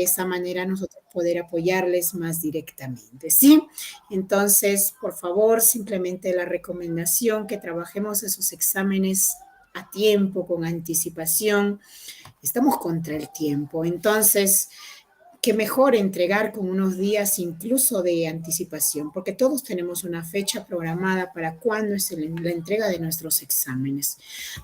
de esa manera nosotros poder apoyarles más directamente, ¿sí? Entonces, por favor, simplemente la recomendación que trabajemos esos exámenes a tiempo, con anticipación. Estamos contra el tiempo, entonces qué mejor entregar con unos días incluso de anticipación, porque todos tenemos una fecha programada para cuándo es la entrega de nuestros exámenes.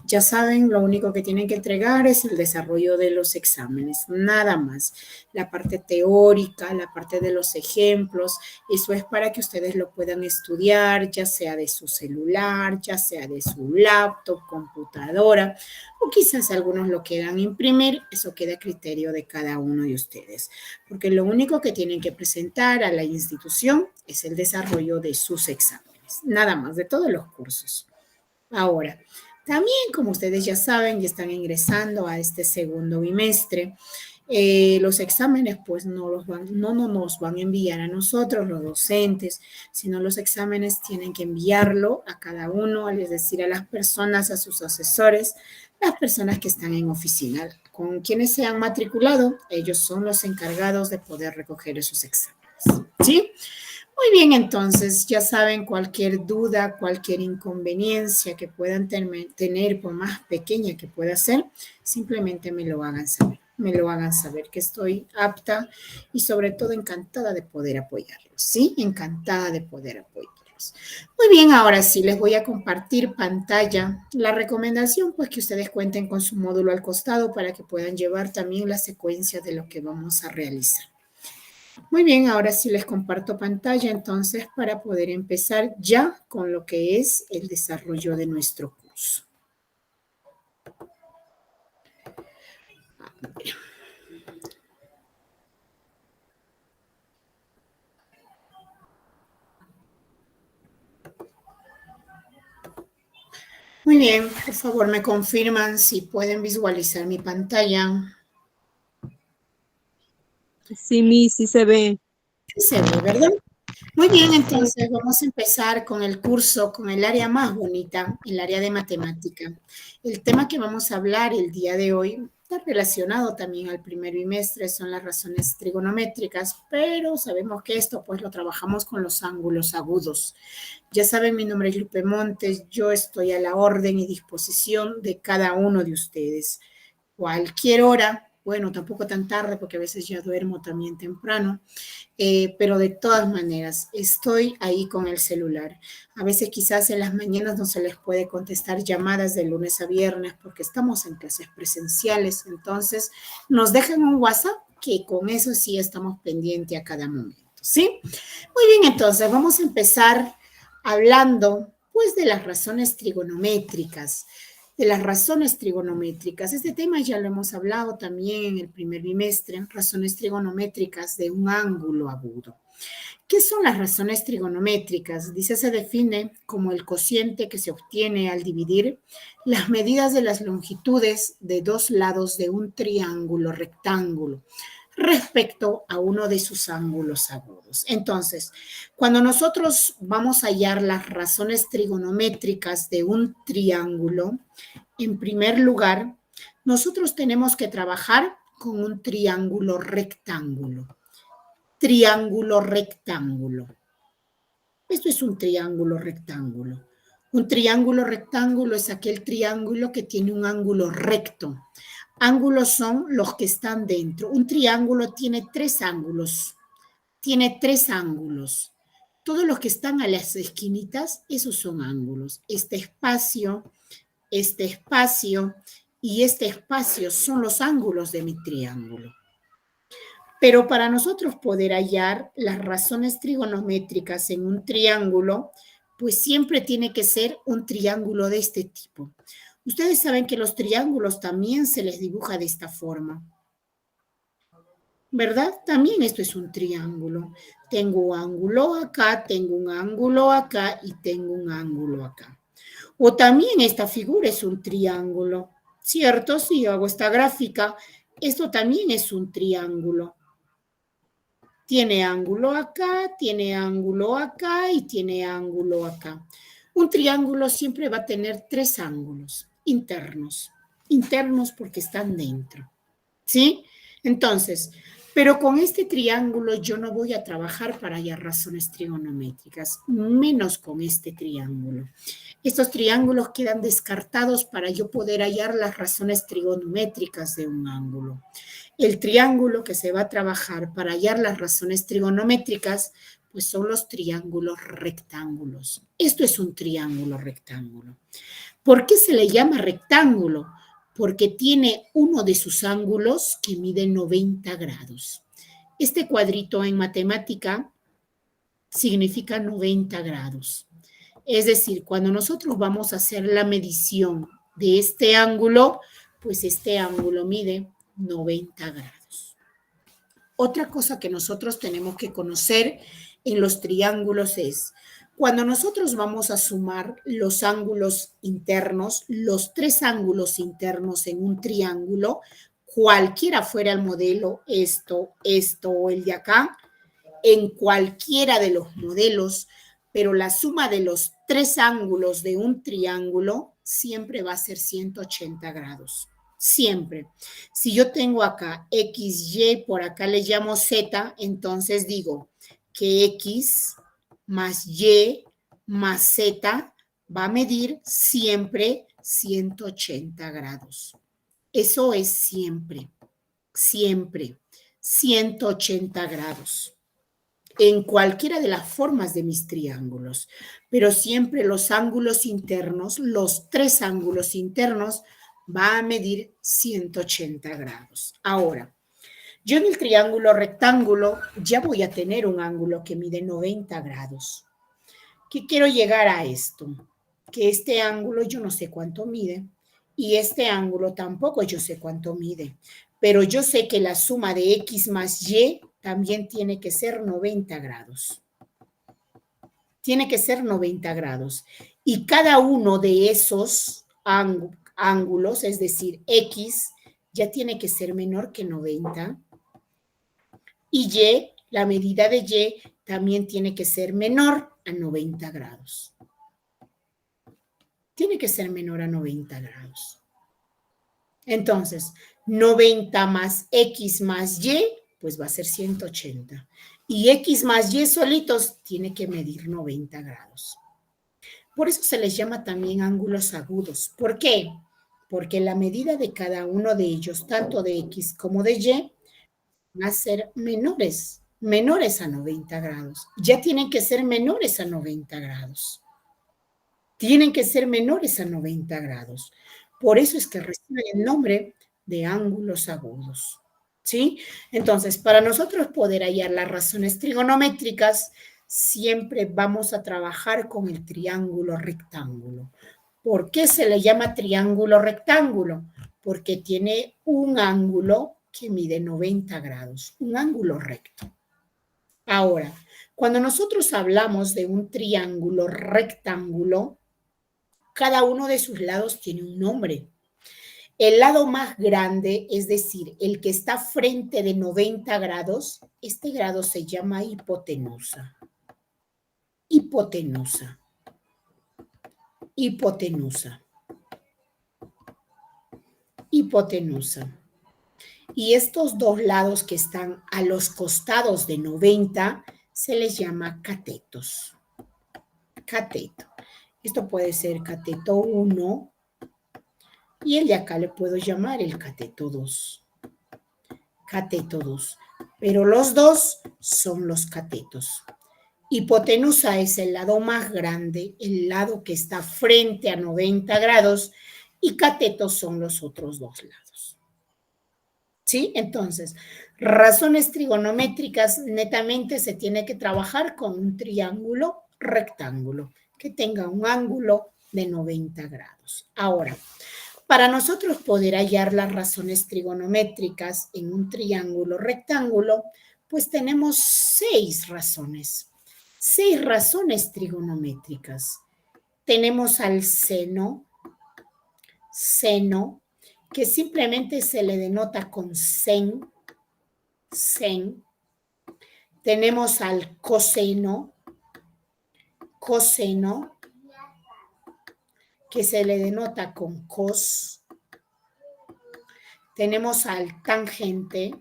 Ya saben, lo único que tienen que entregar es el desarrollo de los exámenes, nada más. La parte teórica, la parte de los ejemplos, eso es para que ustedes lo puedan estudiar, ya sea de su celular, ya sea de su laptop, computadora, o quizás algunos lo quieran imprimir, eso queda a criterio de cada uno de ustedes, porque lo único que tienen que presentar a la institución es el desarrollo de sus exámenes, nada más, de todos los cursos. Ahora, también como ustedes ya saben, ya están ingresando a este segundo bimestre, los exámenes pues no nos van a enviar a nosotros, los docentes, sino los exámenes tienen que enviarlo a cada uno, es decir, a las personas, a sus asesores, las personas que están en oficina. Con quienes se han matriculado, ellos son los encargados de poder recoger esos exámenes, ¿sí? Muy bien, entonces ya saben, cualquier duda, cualquier inconveniencia que puedan tener, por más pequeña que pueda ser, simplemente me lo hagan saber. Me lo hagan saber que estoy apta y sobre todo encantada de poder apoyarlos, ¿sí? Encantada de poder apoyarlos. Muy bien, ahora sí les voy a compartir pantalla. La recomendación, pues que ustedes cuenten con su módulo al costado para que puedan llevar también la secuencia de lo que vamos a realizar. Muy bien, ahora sí les comparto pantalla entonces para poder empezar ya con lo que es el desarrollo de nuestro curso. Muy bien, por favor me confirman si pueden visualizar mi pantalla. Sí, mi, sí se ve. Sí se ve, ¿verdad? Muy bien, entonces vamos a empezar con el curso, con el área más bonita, el área de matemática. El tema que vamos a hablar el día de hoy está relacionado también al primer bimestre, son las razones trigonométricas, pero sabemos que esto pues lo trabajamos con los ángulos agudos. Ya saben, mi nombre es Lupe Montes, yo estoy a la orden y disposición de cada uno de ustedes. Cualquier hora, bueno, tampoco tan tarde porque a veces ya duermo también temprano, pero de todas maneras estoy ahí con el celular. A veces quizás en las mañanas no se les puede contestar llamadas de lunes a viernes porque estamos en clases presenciales, entonces nos dejan un WhatsApp que con eso sí estamos pendientes a cada momento, ¿sí? Muy bien, entonces vamos a empezar hablando pues de las razones trigonométricas. De las razones trigonométricas. Este tema ya lo hemos hablado también en el primer bimestre, razones trigonométricas de un ángulo agudo. ¿Qué son las razones trigonométricas? Dice, se define como el cociente que se obtiene al dividir las medidas de las longitudes de dos lados de un triángulo rectángulo respecto a uno de sus ángulos agudos. Entonces, cuando nosotros vamos a hallar las razones trigonométricas de un triángulo, en primer lugar, nosotros tenemos que trabajar con un triángulo rectángulo. Triángulo rectángulo. Esto es un triángulo rectángulo. Un triángulo rectángulo es aquel triángulo que tiene un ángulo recto. Ángulos son los que están dentro. Un triángulo tiene tres ángulos. Tiene tres ángulos. Todos los que están a las esquinitas, esos son ángulos. Este espacio y este espacio son los ángulos de mi triángulo. Pero para nosotros poder hallar las razones trigonométricas en un triángulo, pues siempre tiene que ser un triángulo de este tipo. Ustedes saben que los triángulos también se les dibuja de esta forma, ¿verdad? También esto es un triángulo. Tengo un ángulo acá, tengo un ángulo acá y tengo un ángulo acá. O también esta figura es un triángulo, ¿cierto? Si yo hago esta gráfica, esto también es un triángulo. Tiene ángulo acá, tiene ángulo acá y tiene ángulo acá. Un triángulo siempre va a tener tres ángulos internos. Internos porque están dentro, ¿sí? Entonces, Pero con este triángulo yo no voy a trabajar para hallar razones trigonométricas, menos con este triángulo. Estos triángulos quedan descartados para yo poder hallar las razones trigonométricas de un ángulo. El triángulo que se va a trabajar para hallar las razones trigonométricas, pues son los triángulos rectángulos. Esto es un triángulo rectángulo. ¿Por qué se le llama rectángulo? Porque tiene uno de sus ángulos que mide 90 grados. Este cuadrito en matemática significa 90 grados. Es decir, cuando nosotros vamos a hacer la medición de este ángulo, pues este ángulo mide 90 grados. Otra cosa que nosotros tenemos que conocer en los triángulos es, cuando nosotros vamos a sumar los ángulos internos, los tres ángulos internos en un triángulo, cualquiera fuera el modelo, esto o el de acá, en cualquiera de los modelos, pero la suma de los tres ángulos de un triángulo siempre va a ser 180 grados. Siempre. Si yo tengo acá X, Y, por acá le llamo Z, entonces digo que X más Y más Z va a medir siempre 180 grados. Eso es siempre, siempre, 180 grados en cualquiera de las formas de mis triángulos, pero siempre los ángulos internos, los tres ángulos internos, va a medir 180 grados. Ahora, yo en el triángulo rectángulo ya voy a tener un ángulo que mide 90 grados. ¿Qué quiero llegar a esto? Que este ángulo yo no sé cuánto mide y este ángulo tampoco yo sé cuánto mide, pero yo sé que la suma de X más Y también tiene que ser 90 grados. Tiene que ser 90 grados. Y cada uno de esos ángulos, es decir, X, ya tiene que ser menor que 90. Y Y, la medida de Y, también tiene que ser menor a 90 grados. Tiene que ser menor a 90 grados. Entonces, 90 más X más Y, pues va a ser 180. Y X más Y solitos tiene que medir 90 grados. Por eso se les llama también ángulos agudos. ¿Por qué? Porque la medida de cada uno de ellos, tanto de X como de Y, van a ser menores a 90 grados. Ya tienen que ser menores a 90 grados. Tienen que ser menores a 90 grados. Por eso es que reciben el nombre de ángulos agudos. ¿Sí? Entonces, para nosotros poder hallar las razones trigonométricas, siempre vamos a trabajar con el triángulo rectángulo. ¿Por qué se le llama triángulo rectángulo? Porque tiene un ángulo que mide 90 grados, un ángulo recto. Ahora, cuando nosotros hablamos de un triángulo rectángulo, cada uno de sus lados tiene un nombre. El lado más grande, es decir, el que está frente de 90 grados, este grado se llama hipotenusa. Hipotenusa. Hipotenusa. Hipotenusa. Y estos dos lados que están a los costados de 90 se les llama catetos. Cateto. Esto puede ser cateto 1 y el de acá le puedo llamar el cateto 2. Cateto 2. Pero los dos son los catetos. Hipotenusa es el lado más grande, el lado que está frente a 90 grados, y catetos son los otros dos lados. ¿Sí? Entonces, razones trigonométricas netamente se tiene que trabajar con un triángulo rectángulo que tenga un ángulo de 90 grados. Ahora, para nosotros poder hallar las razones trigonométricas en un triángulo rectángulo, pues tenemos 6 razones. 6 razones trigonométricas. Tenemos al seno, que simplemente se le denota con sen. Tenemos al coseno, que se le denota con cos. Tenemos al tangente,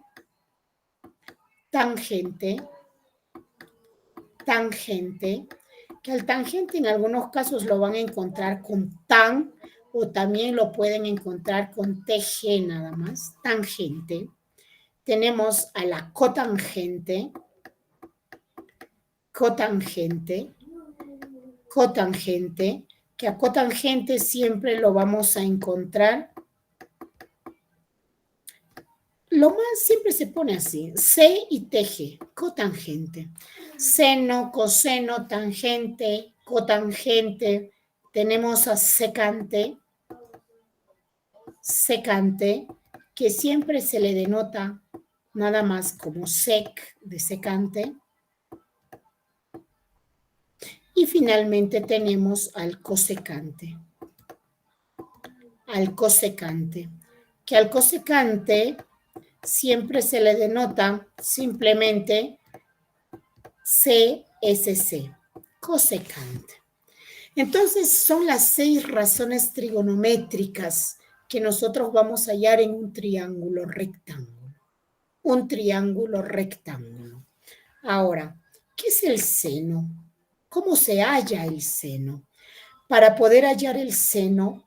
tangente, que al tangente en algunos casos lo van a encontrar con tan o también lo pueden encontrar con TG nada más, tangente. Tenemos a la cotangente, que a cotangente siempre lo vamos a encontrar. Lo más siempre se pone así, C y TG, cotangente. Seno, coseno, tangente, cotangente. Tenemos a secante, que siempre se le denota nada más como sec de secante. Y finalmente tenemos al cosecante. Que al cosecante siempre se le denota simplemente CSC, cosecante. Entonces son las 6 razones trigonométricas que nosotros vamos a hallar en un triángulo rectángulo. Ahora, ¿qué es el seno? ¿Cómo se halla el seno? Para poder hallar el seno,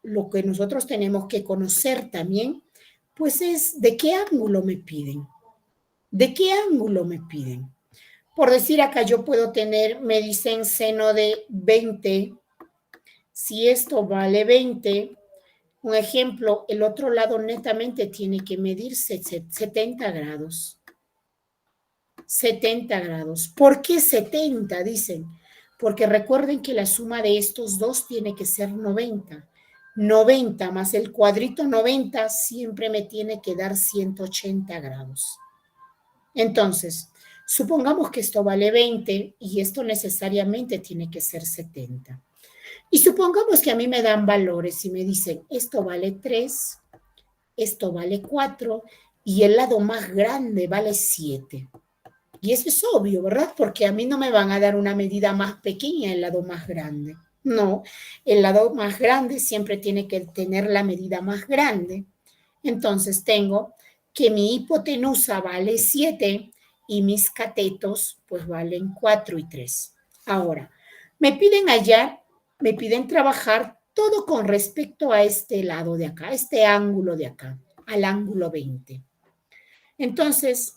lo que nosotros tenemos que conocer también, pues es de qué ángulo me piden. Por decir acá yo puedo tener, me dicen seno de 20, si esto vale 20, un ejemplo, el otro lado netamente tiene que medirse 70 grados. 70 grados. ¿Por qué 70? Dicen. Porque recuerden que la suma de estos dos tiene que ser 90. 90 más el cuadrito 90 siempre me tiene que dar 180 grados. Entonces, supongamos que esto vale 20 y esto necesariamente tiene que ser 70. Y supongamos que a mí me dan valores y me dicen, esto vale 3, esto vale 4 y el lado más grande vale 7. Y eso es obvio, ¿verdad? Porque a mí no me van a dar una medida más pequeña el lado más grande. No, el lado más grande siempre tiene que tener la medida más grande. Entonces tengo que mi hipotenusa vale 7 y mis catetos pues valen 4 y 3. Ahora, me piden trabajar todo con respecto a este lado de acá, este ángulo de acá, al ángulo 20. Entonces,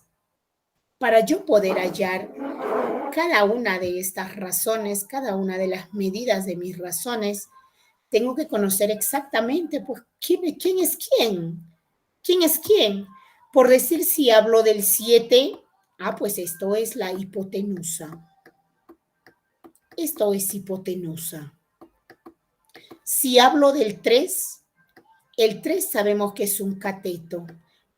para yo poder hallar cada una de estas razones, cada una de las medidas de mis razones, tengo que conocer exactamente pues, quién es quién. ¿Quién es quién? Por decir, si hablo del 7, pues esto es la hipotenusa. Esto es hipotenusa. Si hablo del 3, el 3 sabemos que es un cateto,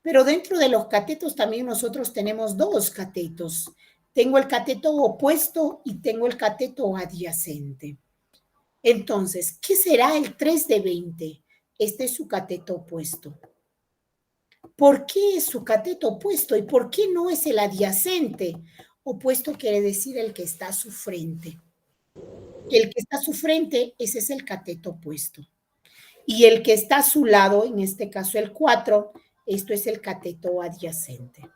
pero dentro de los catetos también nosotros tenemos 2 catetos. Tengo el cateto opuesto y tengo el cateto adyacente. Entonces, ¿qué será el 3 de 20? Este es su cateto opuesto. ¿Por qué es su cateto opuesto y por qué no es el adyacente? Opuesto quiere decir el que está a su frente. El que está a su frente, ese es el cateto opuesto. Y el que está a su lado, en este caso el 4, esto es el cateto adyacente.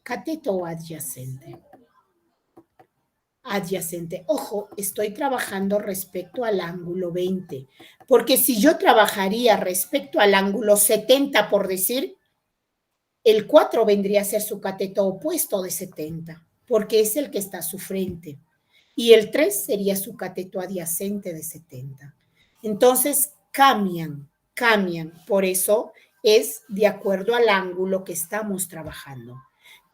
Cateto adyacente. Ojo, estoy trabajando respecto al ángulo 20, porque si yo trabajaría respecto al ángulo 70, por decir, el 4 vendría a ser su cateto opuesto de 70, porque es el que está a su frente. Y el 3 sería su cateto adyacente de 70. Entonces, cambian. Por eso es de acuerdo al ángulo que estamos trabajando.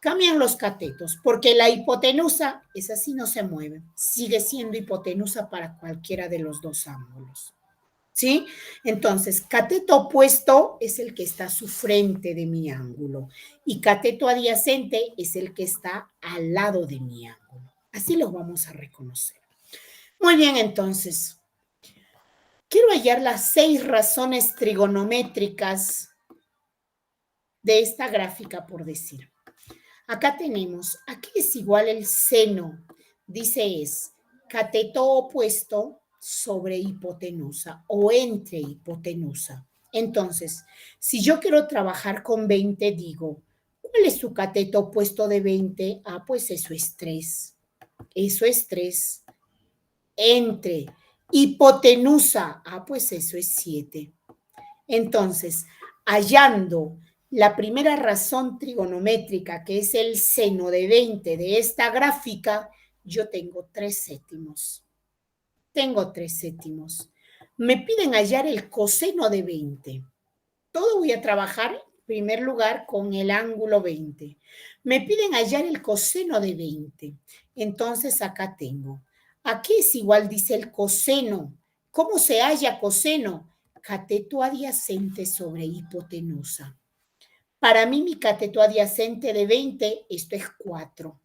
Cambian los catetos, porque la hipotenusa, esa sí no se mueve, sigue siendo hipotenusa para cualquiera de los dos ángulos. ¿Sí? Entonces, cateto opuesto es el que está a su frente de mi ángulo y cateto adyacente es el que está al lado de mi ángulo. Así los vamos a reconocer. Muy bien, entonces, quiero hallar las 6 razones trigonométricas de esta gráfica, por decir. Acá tenemos, aquí es igual el seno, dice es cateto opuesto sobre hipotenusa o entre hipotenusa. Entonces, si yo quiero trabajar con 20, digo, ¿Cuál es su cateto opuesto de 20? Ah, pues eso es 3. Eso es 3. Entre hipotenusa, ah, pues eso es 7. Entonces, hallando la primera razón trigonométrica, que es el seno de 20 de esta gráfica, yo tengo 3 séptimos. Tengo 3 séptimos. Me piden hallar el coseno de 20. Todo voy a trabajar en primer lugar con el ángulo 20. Me piden hallar el coseno de 20. Entonces acá tengo. Aquí es igual, dice el coseno. ¿Cómo se halla coseno? Cateto adyacente sobre hipotenusa. Para mí mi cateto adyacente de 20, esto es 4.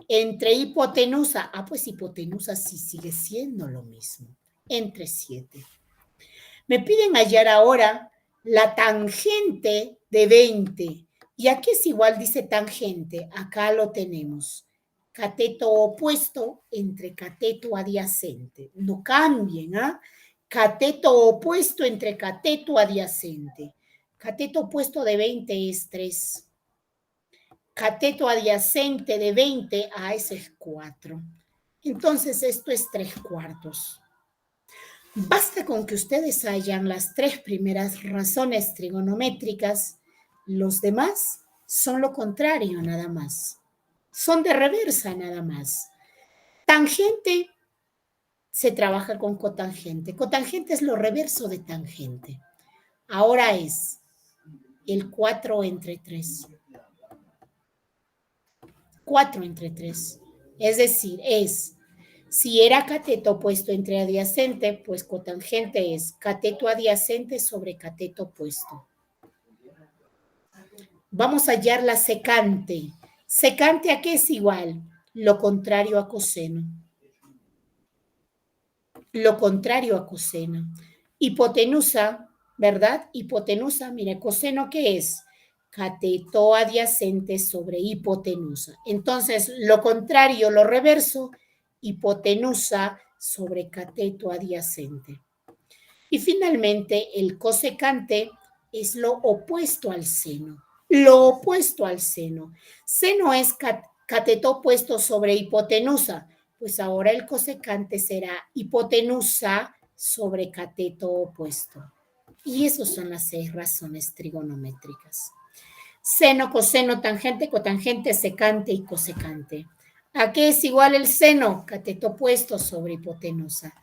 Entre hipotenusa, ah, pues hipotenusa sí sigue siendo lo mismo. Entre 7. Me piden hallar ahora la tangente de 20. ¿Y aquí es igual? Dice tangente. Acá lo tenemos. Cateto opuesto entre cateto adyacente. No cambien, ¿ah? Cateto opuesto entre cateto adyacente. Cateto opuesto de 20 es 3. Cateto adyacente de 20, ah, ese es 4. Entonces esto es 3/4. Basta con que ustedes hallan las 3 primeras razones trigonométricas, los demás son lo contrario nada más. Son de reversa nada más. Tangente se trabaja con cotangente. Cotangente es lo reverso de tangente. Ahora es el 4 entre 3. 4 entre 3. Es decir, si era cateto opuesto entre adyacente, pues cotangente es cateto adyacente sobre cateto opuesto. Vamos a hallar la secante. ¿Secante a qué es igual? Lo contrario a coseno. Lo contrario a coseno. Hipotenusa, ¿verdad? Hipotenusa, mire, coseno, ¿qué es? Cateto adyacente sobre hipotenusa. Entonces, lo contrario, lo reverso, hipotenusa sobre cateto adyacente. Y finalmente, el cosecante es lo opuesto al seno. Lo opuesto al seno. Seno es cateto opuesto sobre hipotenusa. Pues ahora el cosecante será hipotenusa sobre cateto opuesto. Y esas son las 6 razones trigonométricas. Seno, coseno, tangente, cotangente, secante y cosecante. ¿A qué es igual el seno? Cateto opuesto sobre hipotenusa.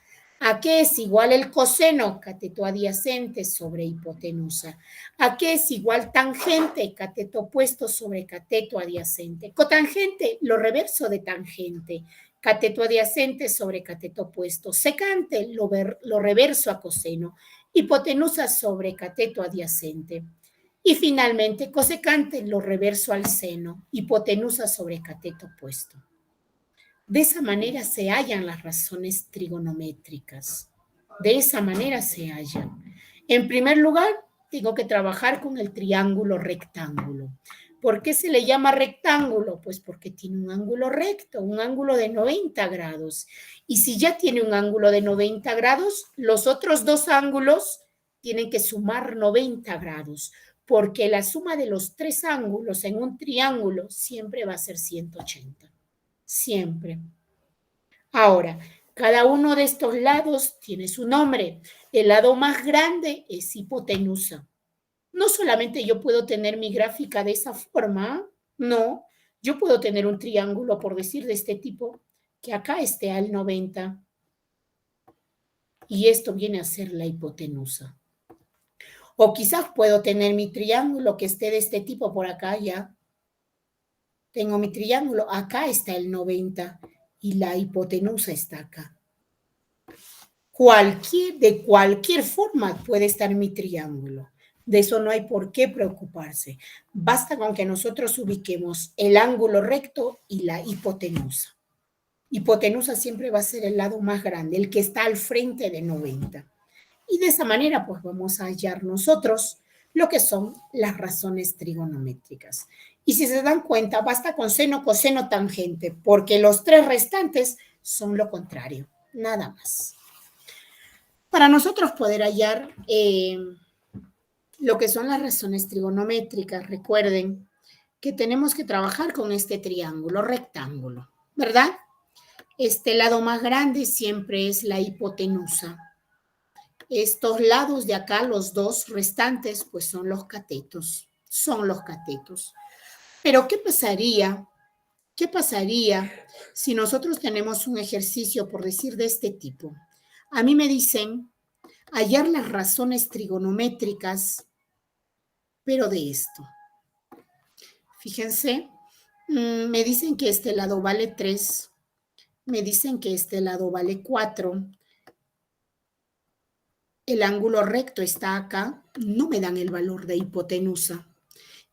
¿A qué es igual el coseno? Cateto adyacente sobre hipotenusa. ¿A qué es igual tangente? Cateto opuesto sobre cateto adyacente. Cotangente, lo reverso de tangente. Cateto adyacente sobre cateto opuesto. Secante, lo reverso a coseno. Hipotenusa sobre cateto adyacente. Y finalmente, cosecante, lo reverso al seno, hipotenusa sobre cateto opuesto. De esa manera se hallan las razones trigonométricas. De esa manera se hallan. En primer lugar, tengo que trabajar con el triángulo rectángulo. ¿Por qué se le llama rectángulo? Pues porque tiene un ángulo recto, un ángulo de 90 grados. Y si ya tiene un ángulo de 90 grados, los otros 2 ángulos tienen que sumar 90 grados, porque la suma de los 3 ángulos en un triángulo siempre va a ser 180. Siempre. Ahora, cada uno de estos lados tiene su nombre. El lado más grande es hipotenusa. No solamente yo puedo tener mi gráfica de esa forma, no. Yo puedo tener un triángulo, por decir, de este tipo, que acá esté al 90. Y esto viene a ser la hipotenusa. O quizás puedo tener mi triángulo que esté de este tipo por acá ya. Tengo mi triángulo, acá está el 90 y la hipotenusa está acá. De cualquier forma puede estar mi triángulo. De eso no hay por qué preocuparse. Basta con que nosotros ubiquemos el ángulo recto y la hipotenusa. Hipotenusa siempre va a ser el lado más grande, el que está al frente de 90. Y de esa manera, pues vamos a hallar nosotros lo que son las razones trigonométricas. Y si se dan cuenta, basta con seno, coseno, tangente, porque los 3 restantes son lo contrario, nada más. Para nosotros poder hallar lo que son las razones trigonométricas, recuerden que tenemos que trabajar con este triángulo rectángulo, ¿verdad? Este lado más grande siempre es la hipotenusa. Estos lados de acá, los dos restantes, pues son los catetos. Son los catetos. Pero ¿qué pasaría? ¿Qué pasaría si nosotros tenemos un ejercicio, por decir, de este tipo? A mí me dicen hallar las razones trigonométricas, pero de esto. Fíjense, me dicen que este lado vale 3, me dicen que este lado vale 4, el ángulo recto está acá, no me dan el valor de hipotenusa.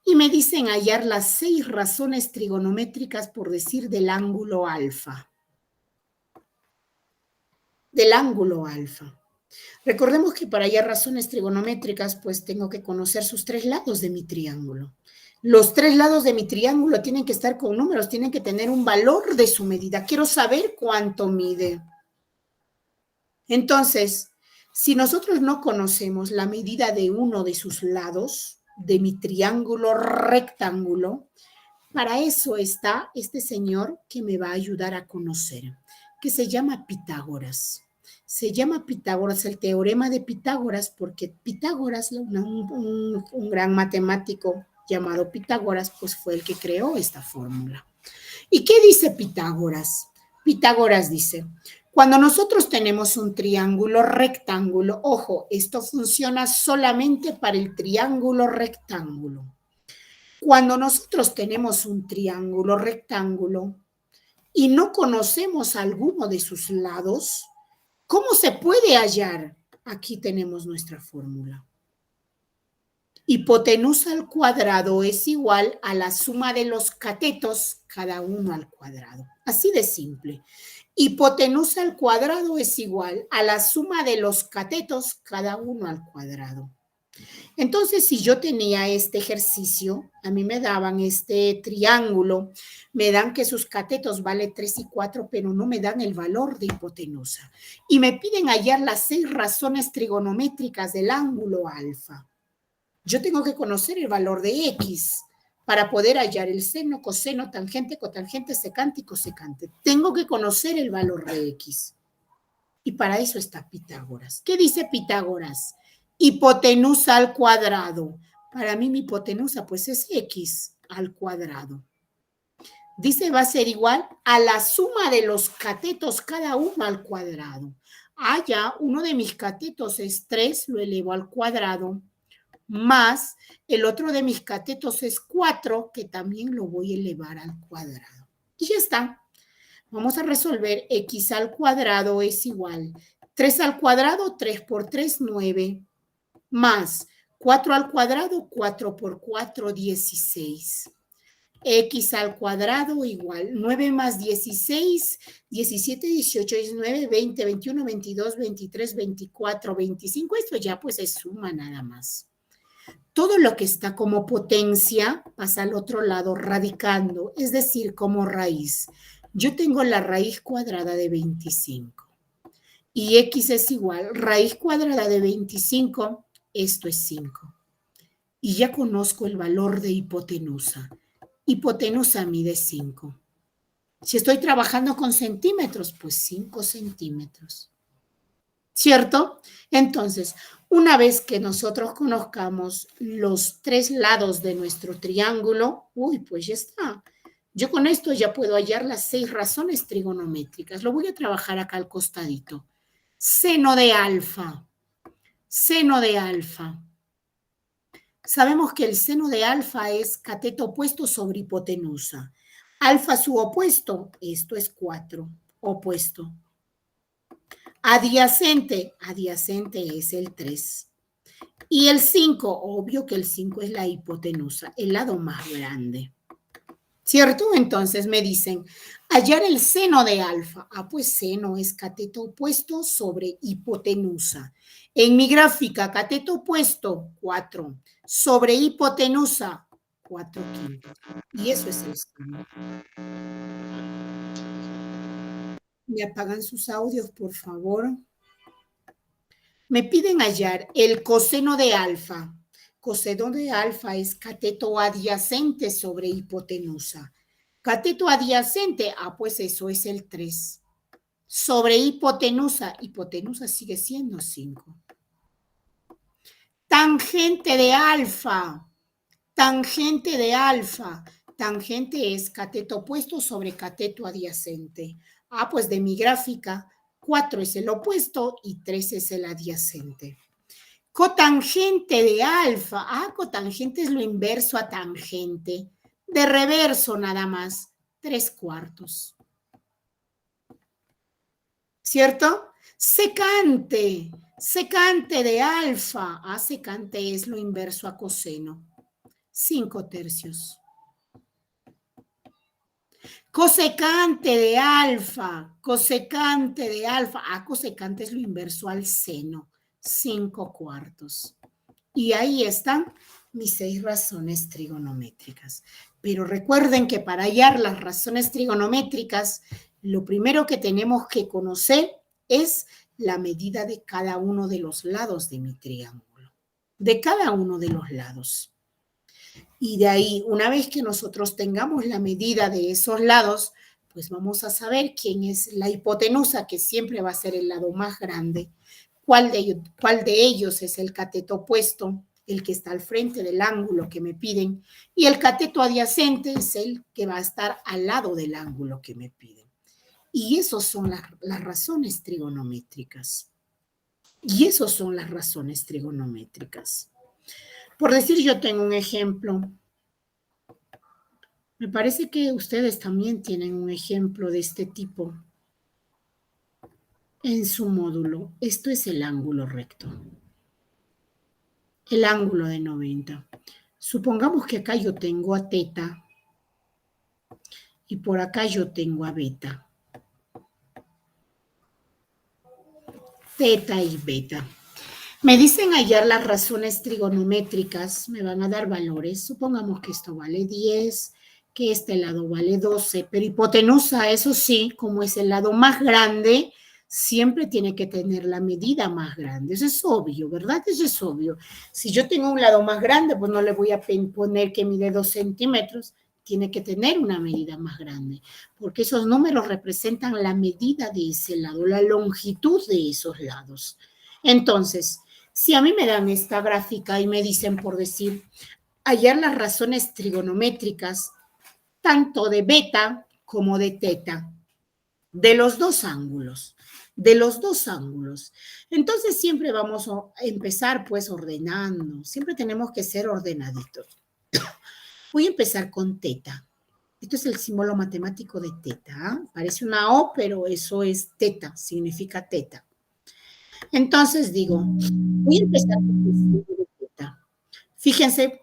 Y me dicen hallar las 6 razones trigonométricas, por decir, del ángulo alfa. Del ángulo alfa. Recordemos que para hallar razones trigonométricas, pues tengo que conocer sus 3 lados de mi triángulo. Los 3 lados de mi triángulo tienen que estar con números, tienen que tener un valor de su medida. Quiero saber cuánto mide. Entonces, si nosotros no conocemos la medida de uno de sus lados, de mi triángulo rectángulo, para eso está este señor que me va a ayudar a conocer, que se llama Pitágoras. Se llama Pitágoras, el teorema de Pitágoras, porque Pitágoras, un gran matemático llamado Pitágoras, pues fue el que creó esta fórmula. ¿Y qué dice Pitágoras? Pitágoras dice, cuando nosotros tenemos un triángulo rectángulo, ojo, esto funciona solamente para el triángulo rectángulo. Cuando nosotros tenemos un triángulo rectángulo y no conocemos alguno de sus lados, ¿cómo se puede hallar? Aquí tenemos nuestra fórmula. Hipotenusa al cuadrado es igual a la suma de los catetos, cada uno al cuadrado. Así de simple. Hipotenusa al cuadrado es igual a la suma de los catetos, cada uno al cuadrado. Entonces, si yo tenía este ejercicio, a mí me daban este triángulo, me dan que sus catetos valen 3 y 4, pero no me dan el valor de hipotenusa. Y me piden hallar las 6 razones trigonométricas del ángulo alfa. Yo tengo que conocer el valor de X para poder hallar el seno, coseno, tangente, cotangente, secante y cosecante. Tengo que conocer el valor de X. Y para eso está Pitágoras. ¿Qué dice Pitágoras? Hipotenusa al cuadrado. Para mí mi hipotenusa pues es X al cuadrado. Dice va a ser igual a la suma de los catetos cada uno al cuadrado. Ya, uno de mis catetos es 3, lo elevo al cuadrado, más el otro de mis catetos es 4, que también lo voy a elevar al cuadrado. Y ya está. Vamos a resolver X al cuadrado es igual 3 al cuadrado, 3 por 3, 9, más 4 al cuadrado, 4 por 4, 16. X al cuadrado igual 9 más 16, 17, 18, 19, 20, 21, 22, 23, 24, 25. Esto ya pues es suma nada más. Todo lo que está como potencia pasa al otro lado radicando, es decir, como raíz. Yo tengo la raíz cuadrada de 25 y X es igual, raíz cuadrada de 25, esto es 5. Y ya conozco el valor de hipotenusa. Hipotenusa mide 5. Si estoy trabajando con centímetros, pues 5 centímetros. ¿Cierto? Entonces, una vez que nosotros conozcamos los 3 lados de nuestro triángulo, pues ya está. Yo con esto ya puedo hallar las 6 razones trigonométricas. Lo voy a trabajar acá al costadito. Seno de alfa. Seno de alfa. Sabemos que el seno de alfa es cateto opuesto sobre hipotenusa. Alfa su opuesto, esto es 4, opuesto. Adyacente, adyacente es el 3. Y el 5, obvio que el 5 es la hipotenusa, el lado más grande. ¿Cierto? Entonces me dicen, hallar el seno de alfa. Pues seno es cateto opuesto sobre hipotenusa. En mi gráfica, cateto opuesto, 4. Sobre hipotenusa, 4 quintos. Y eso es el seno. ¿Me apagan sus audios, por favor? Me piden hallar el coseno de alfa. Coseno de alfa es cateto adyacente sobre hipotenusa. Cateto adyacente, pues eso es el 3. Sobre hipotenusa, hipotenusa sigue siendo 5. Tangente de alfa, tangente de alfa. Tangente es cateto opuesto sobre cateto adyacente. Pues de mi gráfica, 4 es el opuesto y 3 es el adyacente. Cotangente de alfa. Cotangente es lo inverso a tangente. De reverso nada más, 3/4. ¿Cierto? Secante. Secante de alfa. Secante es lo inverso a coseno. 5/3. Cosecante de alfa. Cosecante de alfa. Cosecante es lo inverso al seno. 5/4. Y ahí están mis 6 razones trigonométricas. Pero recuerden que para hallar las razones trigonométricas, lo primero que tenemos que conocer es la medida de cada uno de los lados de mi triángulo. De cada uno de los lados. Y de ahí, una vez que nosotros tengamos la medida de esos lados, pues vamos a saber quién es la hipotenusa, que siempre va a ser el lado más grande. ¿Cuál de ellos es el cateto opuesto? El que está al frente del ángulo que me piden. Y el cateto adyacente es el que va a estar al lado del ángulo que me piden. Y esas son las razones trigonométricas. Y esas son las razones trigonométricas. Por decir, yo tengo un ejemplo. Me parece que ustedes también tienen un ejemplo de este tipo en su módulo. Esto es el ángulo recto. El ángulo de 90. Supongamos que acá yo tengo a teta y por acá yo tengo a beta. Teta y beta. Me dicen hallar las razones trigonométricas, me van a dar valores. Supongamos que esto vale 10, que este lado vale 12, pero hipotenusa, eso sí, como es el lado más grande, siempre tiene que tener la medida más grande. Eso es obvio, ¿verdad? Eso es obvio. Si yo tengo un lado más grande, pues no le voy a poner que mide 2 centímetros, tiene que tener una medida más grande, porque esos números representan la medida de ese lado, la longitud de esos lados. Entonces, si a mí me dan esta gráfica y me dicen, por decir, hallar las razones trigonométricas, tanto de beta como de teta, de los dos ángulos, Entonces siempre vamos a empezar pues ordenando, siempre tenemos que ser ordenaditos. Voy a empezar con teta. Esto es el símbolo matemático de teta. Parece una O, pero eso es teta, significa teta. Entonces digo, voy a empezar con el símbolo de teta. Fíjense,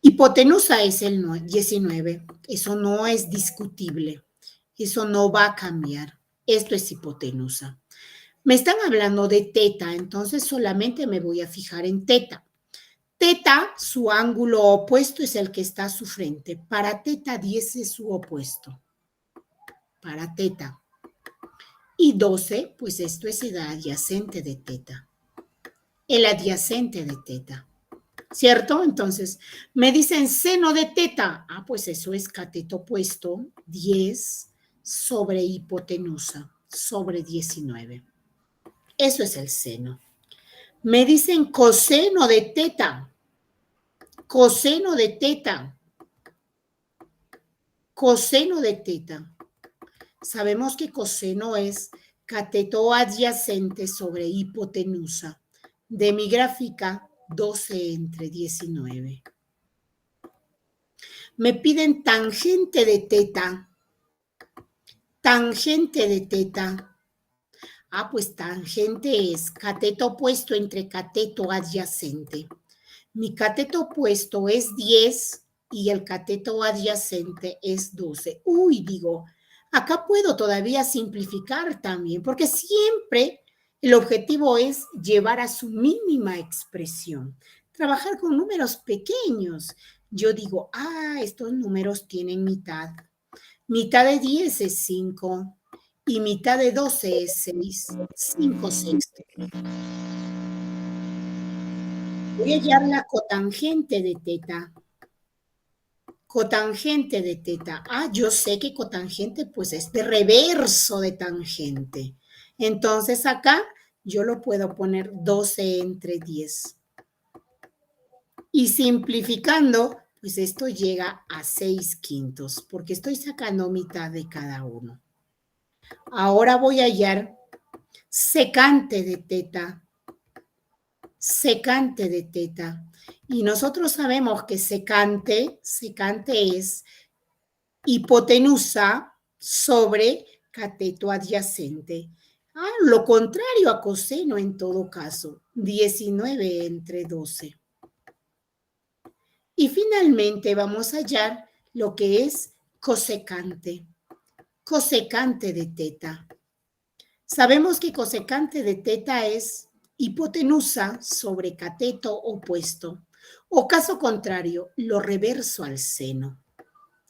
hipotenusa es el 19. Eso no es discutible. Eso no va a cambiar. Esto es hipotenusa. Me están hablando de teta, entonces solamente me voy a fijar en teta. Teta, su ángulo opuesto es el que está a su frente. Para teta 10 es su opuesto. Para teta. Y 12, pues esto es el adyacente de teta. El adyacente de teta. ¿Cierto? Entonces, me dicen seno de teta. Pues eso es cateto opuesto, 10 sobre hipotenusa, sobre 19. Eso es el seno. Me dicen coseno de teta. Coseno de teta. Coseno de teta. Sabemos que coseno es cateto adyacente sobre hipotenusa. De mi gráfica, 12 entre 19. Me piden tangente de teta. Tangente de teta. Pues tangente es cateto opuesto entre cateto adyacente. Mi cateto opuesto es 10 y el cateto adyacente es 12. Digo, acá puedo todavía simplificar también, porque siempre el objetivo es llevar a su mínima expresión, trabajar con números pequeños. Yo digo, estos números tienen mitad. Mitad de 10 es 5 y mitad de 12 es 6. 5/6. Voy a hallar la cotangente de teta. Cotangente de teta. Ah, yo sé que cotangente pues es de reverso de tangente. Entonces acá yo lo puedo poner 12 entre 10. Y simplificando, pues esto llega a 6/5, porque estoy sacando mitad de cada uno. Ahora voy a hallar secante de teta. Secante de teta. Y nosotros sabemos que secante es hipotenusa sobre cateto adyacente. Ah, lo contrario a coseno en todo caso, 19 entre 12. Y finalmente vamos a hallar lo que es cosecante. Cosecante de teta. Sabemos que cosecante de teta es hipotenusa sobre cateto opuesto. O caso contrario, lo reverso al seno.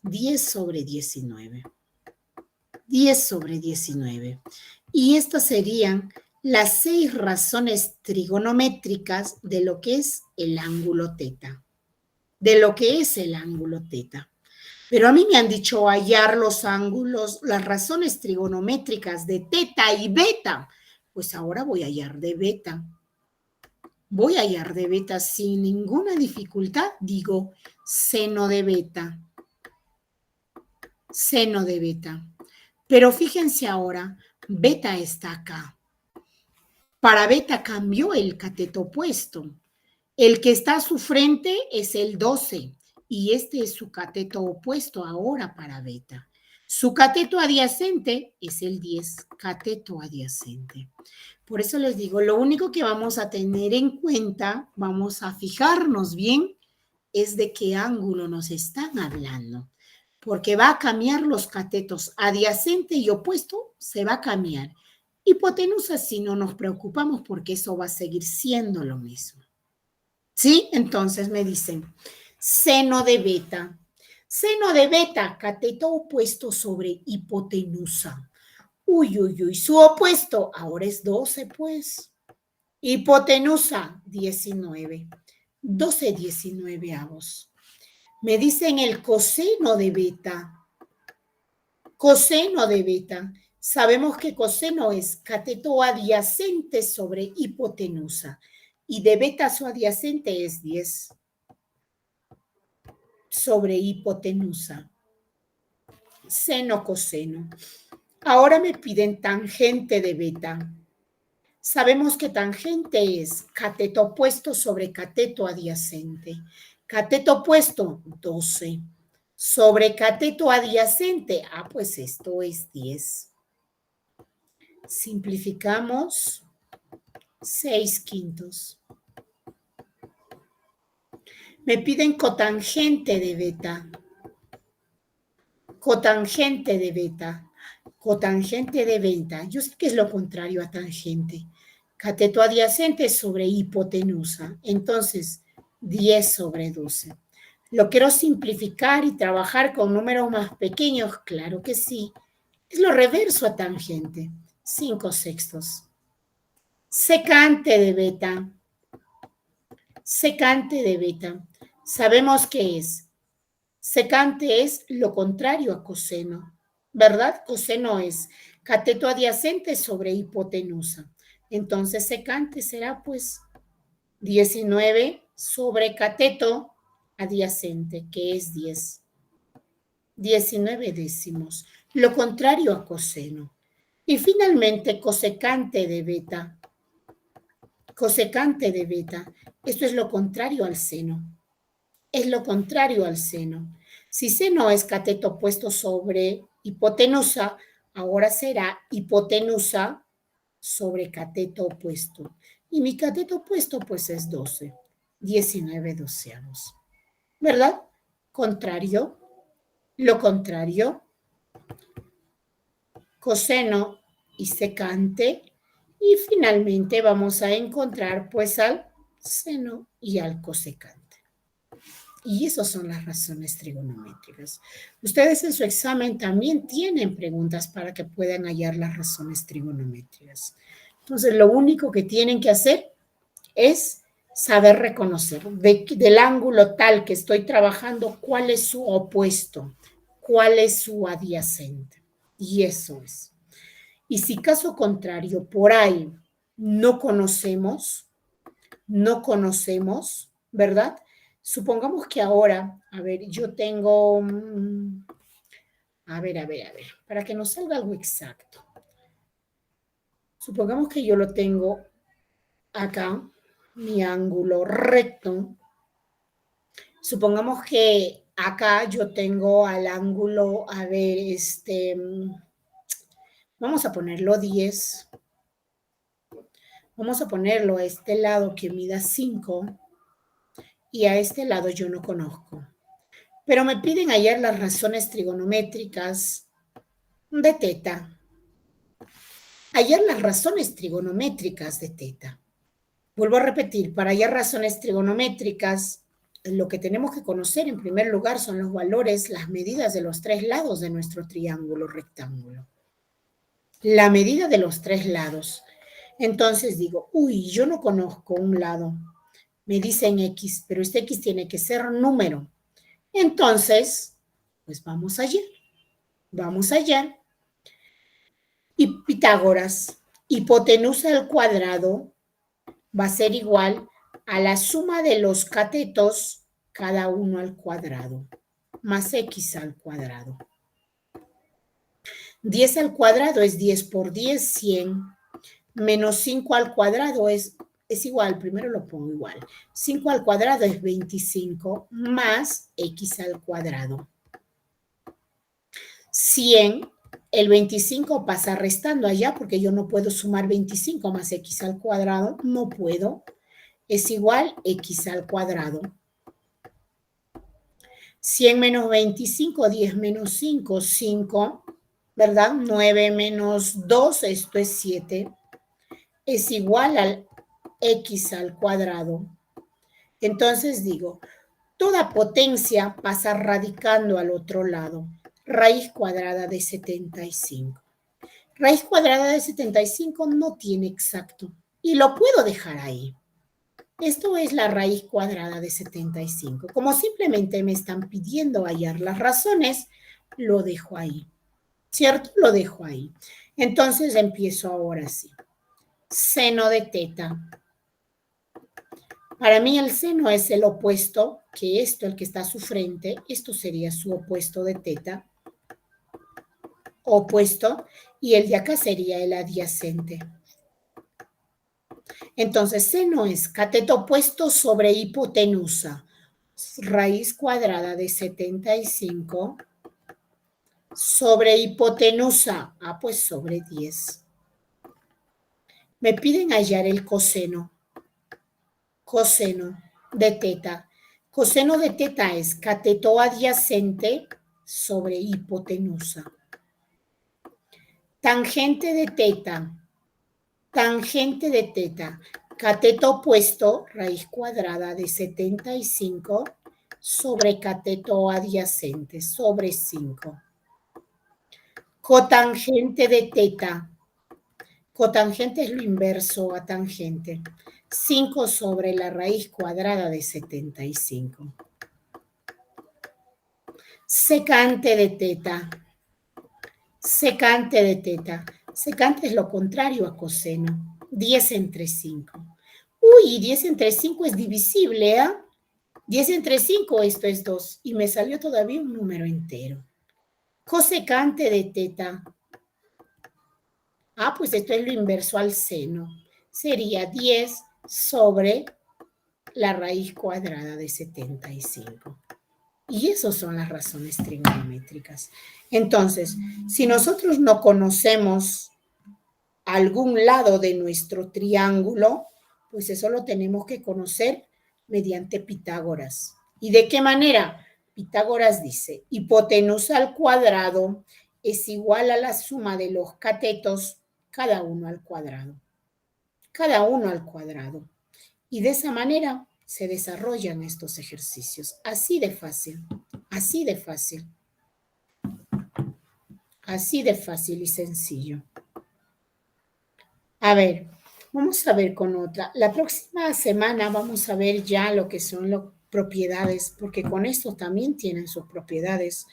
10 sobre 19. 10 sobre 19. Y estas serían las 6 razones trigonométricas de lo que es el ángulo teta. De lo que es el ángulo teta. Pero a mí me han dicho hallar los ángulos, las razones trigonométricas de teta y beta. Pues ahora voy a hallar de beta. Voy a hallar de beta sin ninguna dificultad. Digo seno de beta. Seno de beta. Pero fíjense ahora, beta está acá. Para beta cambió el cateto opuesto. El que está a su frente es el 12 y este es su cateto opuesto ahora para beta. Su cateto adyacente es el 10, cateto adyacente. Por eso les digo, lo único que vamos a tener en cuenta, vamos a fijarnos bien, es de qué ángulo nos están hablando. Porque va a cambiar los catetos adyacente y opuesto, se va a cambiar. Hipotenusa si no nos preocupamos porque eso va a seguir siendo lo mismo. ¿Sí? Entonces me dicen, seno de beta. Seno de beta, cateto opuesto sobre hipotenusa. Uy, uy, uy, su opuesto ahora es 12, pues. Hipotenusa, 19. 12 19avos. Me dicen el coseno de beta. Coseno de beta. Sabemos que coseno es cateto adyacente sobre hipotenusa. Y de beta su adyacente es 10 sobre hipotenusa. Seno, coseno. Ahora me piden tangente de beta. Sabemos que tangente es cateto opuesto sobre cateto adyacente. Cateto opuesto, 12. Sobre cateto adyacente, pues esto es 10. Simplificamos, 6/5. Me piden cotangente de beta. Cotangente de beta. Cotangente de beta. Yo sé que es lo contrario a tangente. Cateto adyacente sobre hipotenusa. Entonces, 10 sobre 12. ¿Lo quiero simplificar y trabajar con números más pequeños? Claro que sí. Es lo reverso a tangente. 5/6. Secante de beta. Secante de beta. Sabemos qué es. Secante es lo contrario a coseno, ¿verdad? Coseno es cateto adyacente sobre hipotenusa. Entonces, secante será pues 19 sobre cateto adyacente, que es 10. 19 décimos. Lo contrario a coseno. Y finalmente, cosecante de beta. Cosecante de beta. Esto es lo contrario al seno. Es lo contrario al seno. Si seno es cateto opuesto sobre hipotenusa, ahora será hipotenusa sobre cateto opuesto. Y mi cateto opuesto pues es 12, 19 doceavos. ¿Verdad? Contrario, lo contrario, coseno y secante. Y finalmente vamos a encontrar pues al seno y al cosecante. Y esas son las razones trigonométricas. Ustedes en su examen también tienen preguntas para que puedan hallar las razones trigonométricas. Entonces, lo único que tienen que hacer es saber reconocer del ángulo tal que estoy trabajando, cuál es su opuesto, cuál es su adyacente. Y eso es. Y si caso contrario, por ahí no conocemos, ¿verdad? Supongamos que ahora, a ver, yo tengo, a ver, para que nos salga algo exacto. Supongamos que yo lo tengo acá, mi ángulo recto. Supongamos que acá yo tengo al ángulo, a ver, vamos a ponerlo 10. Vamos a ponerlo a este lado que mida 5 y a este lado yo no conozco. Pero me piden hallar las razones trigonométricas de teta. Hallar las razones trigonométricas de teta. Vuelvo a repetir, para hallar razones trigonométricas, lo que tenemos que conocer en primer lugar son los valores, las medidas de los 3 lados de nuestro triángulo rectángulo. La medida de los 3 lados. Entonces digo, uy, yo no conozco un lado. Me dicen X, pero este X tiene que ser número. Entonces, pues vamos allá. Vamos allá. Y Pitágoras, hipotenusa al cuadrado va a ser igual a la suma de los catetos, cada uno al cuadrado, más X al cuadrado. 10 al cuadrado es 10 por 10, 100. Menos 5 al cuadrado es igual, primero lo pongo igual. 5 al cuadrado es 25 más X al cuadrado. 100, el 25 pasa restando allá porque yo no puedo sumar 25 más X al cuadrado, no puedo. Es igual X al cuadrado. 100 menos 25, 10 menos 5, 5, ¿verdad? 9 menos 2, esto es 7, es igual al X al cuadrado. Entonces digo, toda potencia pasa radicando al otro lado. Raíz cuadrada de 75. Raíz cuadrada de 75 no tiene exacto y lo puedo dejar ahí. Esto es la raíz cuadrada de 75. Como simplemente me están pidiendo hallar las razones, lo dejo ahí. ¿Cierto? Lo dejo ahí. Entonces empiezo ahora sí. Seno de teta. Para mí el seno es el opuesto, que esto, el que está a su frente, esto sería su opuesto de teta. Opuesto. Y el de acá sería el adyacente. Entonces, seno es cateto opuesto sobre hipotenusa. Raíz cuadrada de 75 sobre hipotenusa. Ah, pues sobre 10. Me piden hallar el coseno. Coseno de teta. Coseno de teta es cateto adyacente sobre hipotenusa. Tangente de teta. Tangente de teta. Cateto opuesto, raíz cuadrada de 75 sobre cateto adyacente, sobre 5. Cotangente de teta. Cotangente es lo inverso a tangente. 5 sobre la raíz cuadrada de 75. Secante de teta. Secante de teta. Secante es lo contrario a coseno. 10 entre 5. Uy, 10 entre 5 es divisible, ¿eh? 10 entre 5, esto es 2. Y me salió todavía un número entero. Cosecante de teta. Ah, pues esto es lo inverso al seno. Sería 10 sobre la raíz cuadrada de 75. Y esas son las razones trigonométricas. Entonces, si nosotros no conocemos algún lado de nuestro triángulo, pues eso lo tenemos que conocer mediante Pitágoras. ¿Y de qué manera? Pitágoras dice, hipotenusa al cuadrado es igual a la suma de los catetos, cada uno al cuadrado. Cada uno al cuadrado. Y de esa manera se desarrollan estos ejercicios. Así de fácil, así de fácil. Así de fácil y sencillo. A ver, Vamos a ver con otra. La próxima semana vamos a ver ya lo que son las propiedades, porque con esto también tienen sus propiedades.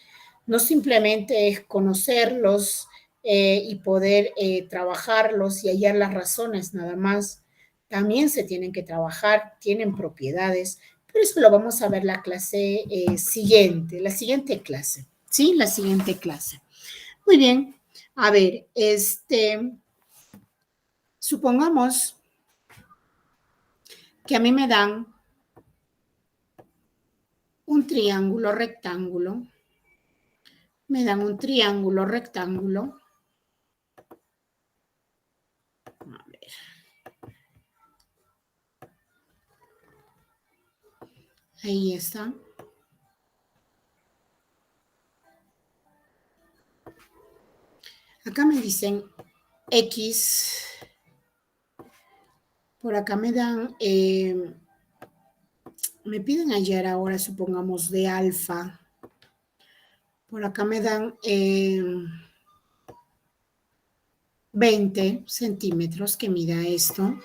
No simplemente es conocerlos y poder trabajarlos y hallar las razones nada más. También se tienen que trabajar, tienen propiedades, pero eso lo vamos a ver la clase siguiente, la siguiente clase, ¿sí? La siguiente clase. Muy bien. A ver, supongamos que a mí me dan un triángulo rectángulo, me dan un triángulo rectángulo. A ver. Ahí está. Acá me dicen X. Por acá me dan, me piden hallar ahora, supongamos, de alfa. Por acá me dan 20 centímetros que mida esto.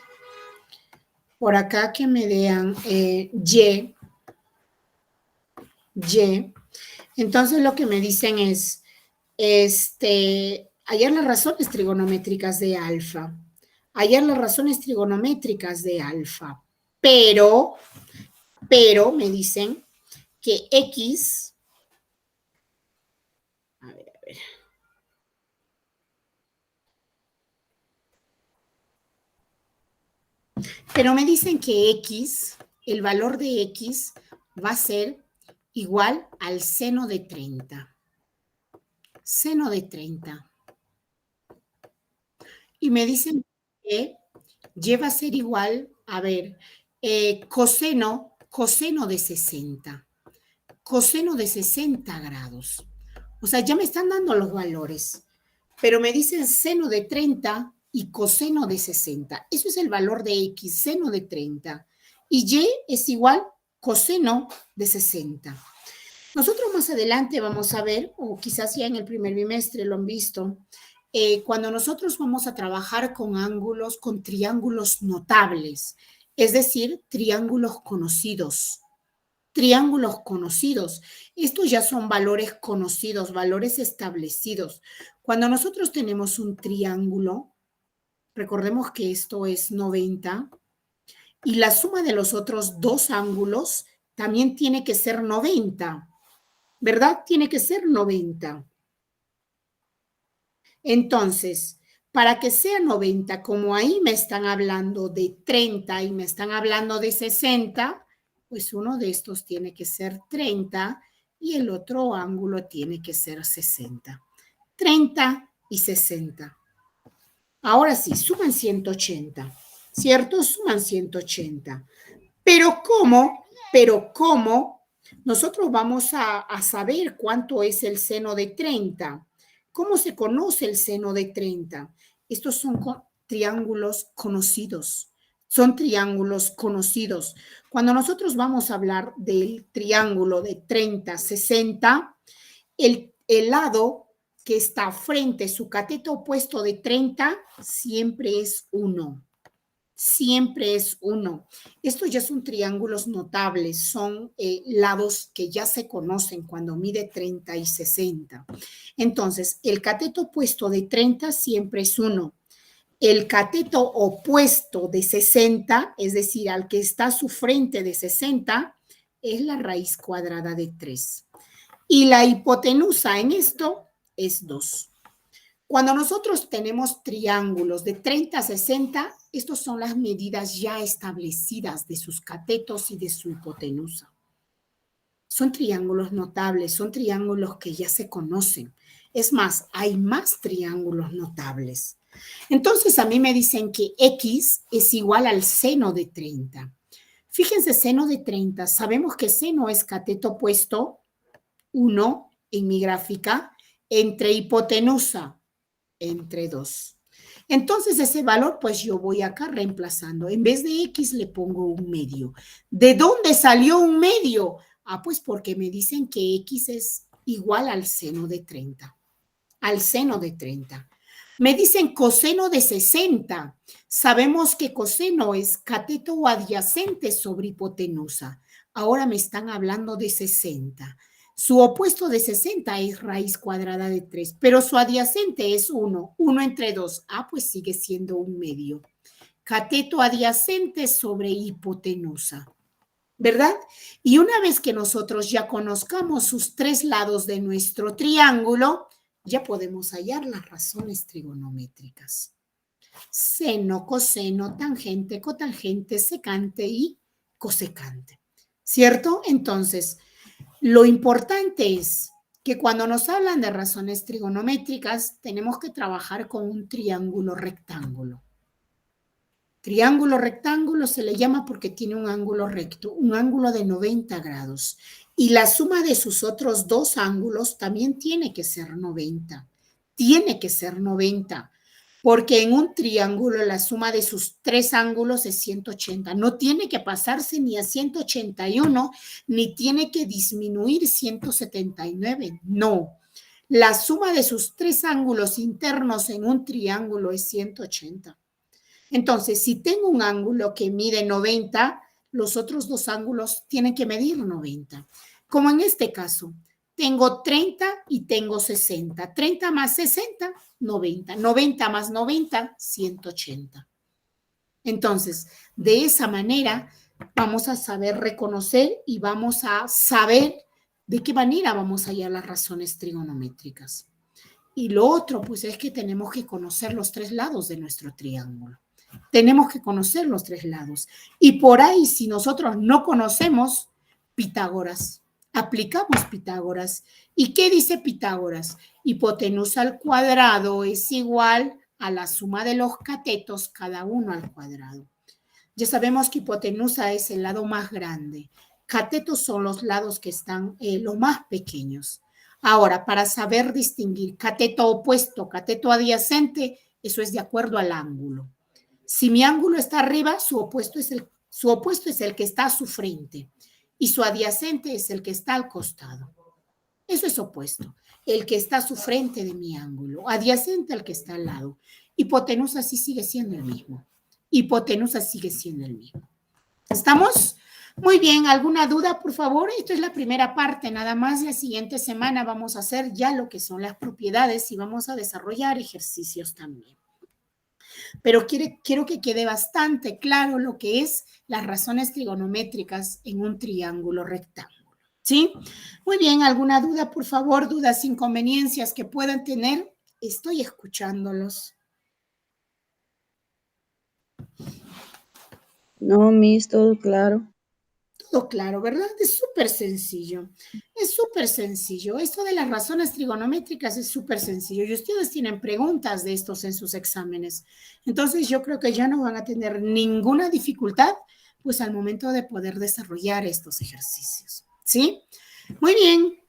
Por acá que me den Y. Entonces lo que me dicen es, hallar las razones trigonométricas de alfa. Hallar las razones trigonométricas de alfa. Pero me dicen que X, a ver. Pero me dicen que X, el valor de X va a ser igual al seno de 30. Seno de 30. Y me dicen que Y va a ser igual, a ver, coseno de 60. Coseno de 60 grados. O sea, ya me están dando los valores, pero me dicen seno de 30 y coseno de 60. Eso es el valor de X, seno de 30. Y Y es igual coseno de 60. Nosotros más adelante vamos a ver, o quizás ya en el primer bimestre lo han visto, cuando nosotros vamos a trabajar con ángulos, con triángulos notables, es decir, triángulos conocidos. Triángulos conocidos. Estos ya son valores conocidos, valores establecidos. Cuando nosotros tenemos un triángulo, recordemos que esto es 90, y la suma de los otros dos ángulos también tiene que ser 90, ¿verdad? Tiene que ser 90. Entonces, para que sea 90, como ahí me están hablando de 30 y me están hablando de 60, pues uno de estos tiene que ser 30 y el otro ángulo tiene que ser 60. 30 y 60. Ahora sí, suman 180, ¿cierto? Suman 180. Pero ¿cómo? Nosotros vamos a saber cuánto es el seno de 30. ¿Cómo se conoce el seno de 30? Estos son triángulos conocidos. Son triángulos conocidos. Cuando nosotros vamos a hablar del triángulo de 30, 60, el lado que está frente, su cateto opuesto de 30, siempre es 1. Siempre es 1. Estos ya son triángulos notables, son lados que ya se conocen cuando mide 30 y 60. Entonces, el cateto opuesto de 30 siempre es 1. El cateto opuesto de 60, es decir, al que está a su frente de 60, es la raíz cuadrada de 3. Y la hipotenusa en esto es 2. Cuando nosotros tenemos triángulos de 30 a 60, estas son las medidas ya establecidas de sus catetos y de su hipotenusa. Son triángulos notables, son triángulos que ya se conocen. Es más, hay más triángulos notables. Entonces, a mí me dicen que X es igual al seno de 30. Fíjense, seno de 30. Sabemos que seno es cateto opuesto, 1 en mi gráfica, entre hipotenusa, entre 2. Entonces ese valor, pues yo voy acá reemplazando. En vez de X le pongo un medio. ¿De dónde salió un medio? Ah, pues porque me dicen que X es igual al seno de 30. Al seno de 30. Me dicen coseno de 60. Sabemos que coseno es cateto o adyacente sobre hipotenusa. Ahora me están hablando de 60. Su opuesto de 60 es raíz cuadrada de 3, pero su adyacente es 1. 1 entre 2. Ah, pues sigue siendo un medio. Cateto adyacente sobre hipotenusa, ¿verdad? Y una vez que nosotros ya conozcamos sus tres lados de nuestro triángulo, ya podemos hallar las razones trigonométricas. Seno, coseno, tangente, cotangente, secante y cosecante. ¿Cierto? Entonces, lo importante es que cuando nos hablan de razones trigonométricas, tenemos que trabajar con un triángulo rectángulo. Triángulo rectángulo se le llama porque tiene un ángulo recto, un ángulo de 90 grados. Y la suma de sus otros dos ángulos también tiene que ser 90. Tiene que ser 90. Porque en un triángulo la suma de sus tres ángulos es 180. No tiene que pasarse ni a 181, ni tiene que disminuir 179. No. La suma de sus tres ángulos internos en un triángulo es 180. Entonces, si tengo un ángulo que mide 90, los otros dos ángulos tienen que medir 90. Como en este caso, tengo 30 y tengo 60. 30 más 60, 90. 90 más 90, 180. Entonces, de esa manera vamos a saber reconocer y vamos a saber de qué manera vamos a hallar las razones trigonométricas. Y lo otro, pues, es que tenemos que conocer los tres lados de nuestro triángulo. Tenemos que conocer los tres lados. Y por ahí, si nosotros no conocemos Pitágoras, aplicamos Pitágoras. ¿Y qué dice Pitágoras? Hipotenusa al cuadrado es igual a la suma de los catetos, cada uno al cuadrado. Ya sabemos que hipotenusa es el lado más grande. Catetos son los lados que están los más pequeños. Ahora, para saber distinguir cateto opuesto, cateto adyacente, eso es de acuerdo al ángulo. Si mi ángulo está arriba, su opuesto es el que está a su frente y su adyacente es el que está al costado. Eso es opuesto. El que está a su frente de mi ángulo, adyacente al que está al lado. Hipotenusa sí sigue siendo el mismo. Hipotenusa sigue siendo el mismo. ¿Estamos? Muy bien, ¿alguna duda, por favor? Esto es la primera parte, nada más. La siguiente semana vamos a hacer ya lo que son las propiedades y vamos a desarrollar ejercicios también. Pero quiero que quede bastante claro lo que es las razones trigonométricas en un triángulo rectángulo. ¿Sí? Muy bien, ¿alguna duda, por favor? ¿Dudas, inconveniencias que puedan tener? Estoy escuchándolos. No, Miss, todo claro. Todo claro, ¿verdad? Es súper sencillo. Es súper sencillo. Esto de las razones trigonométricas es súper sencillo. Y ustedes tienen preguntas de estos en sus exámenes. Entonces yo creo que ya no van a tener ninguna dificultad, pues al momento de poder desarrollar estos ejercicios. ¿Sí? Muy bien.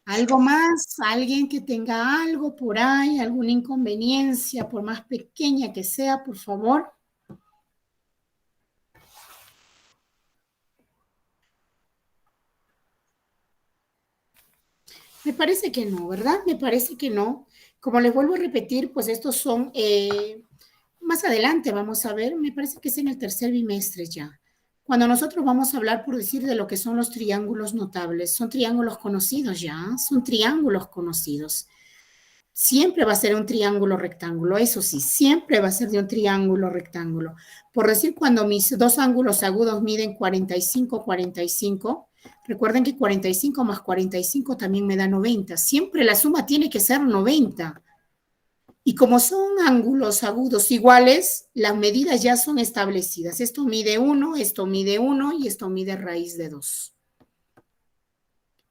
¿Algo más? ¿Alguien que tenga algo por ahí? ¿Alguna inconveniencia, por más pequeña que sea, por favor? Me parece que no, ¿verdad? Me parece que no. Como les vuelvo a repetir, pues estos son, más adelante vamos a ver, me parece que es en el tercer bimestre ya. Cuando nosotros vamos a hablar, por decir, de lo que son los triángulos notables, son triángulos conocidos ya, son triángulos conocidos. Siempre va a ser un triángulo rectángulo, eso sí, siempre va a ser de un triángulo rectángulo. Por decir, cuando mis dos ángulos agudos miden 45, 45, recuerden que 45 más 45 también me da 90. Siempre la suma tiene que ser 90. Y como son ángulos agudos iguales, las medidas ya son establecidas. Esto mide 1 y esto mide raíz de 2.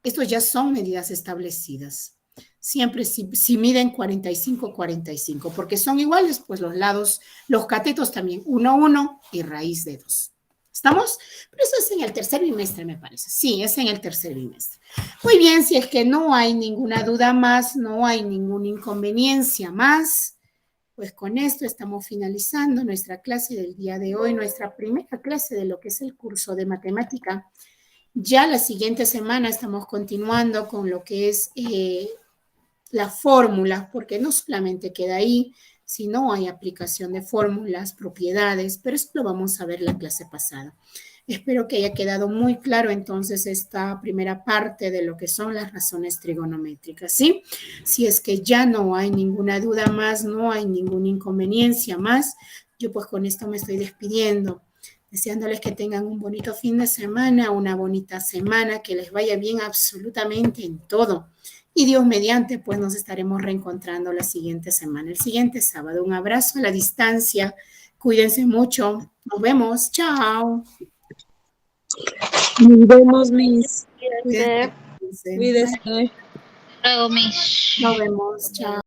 Estos ya son medidas establecidas. Siempre si miden 45, 45, porque son iguales, pues los lados, los catetos también, 1, 1 y raíz de 2. ¿Estamos? Pero eso es en el tercer bimestre, me parece. Sí, es en el tercer bimestre. Muy bien, si es que no hay ninguna duda más, no hay ninguna inconveniencia más, pues con esto estamos finalizando nuestra clase del día de hoy, nuestra primera clase de lo que es el curso de matemática. Ya la siguiente semana estamos continuando con lo que es las fórmulas, porque no solamente queda ahí, sino hay aplicación de fórmulas, propiedades, pero eso lo vamos a ver la clase pasada. Espero que haya quedado muy claro entonces esta primera parte de lo que son las razones trigonométricas, ¿sí? Si es que ya no hay ninguna duda más, no hay ninguna inconveniencia más, yo pues con esto me estoy despidiendo, deseándoles que tengan un bonito fin de semana, una bonita semana, que les vaya bien absolutamente en todo. Y Dios mediante, pues nos estaremos reencontrando la siguiente semana, el siguiente sábado. Un abrazo a la distancia, cuídense mucho, nos vemos, chao. Nos vemos, Miss. Cuídense. Cuídese. Luego, Miss. Nos vemos, chao.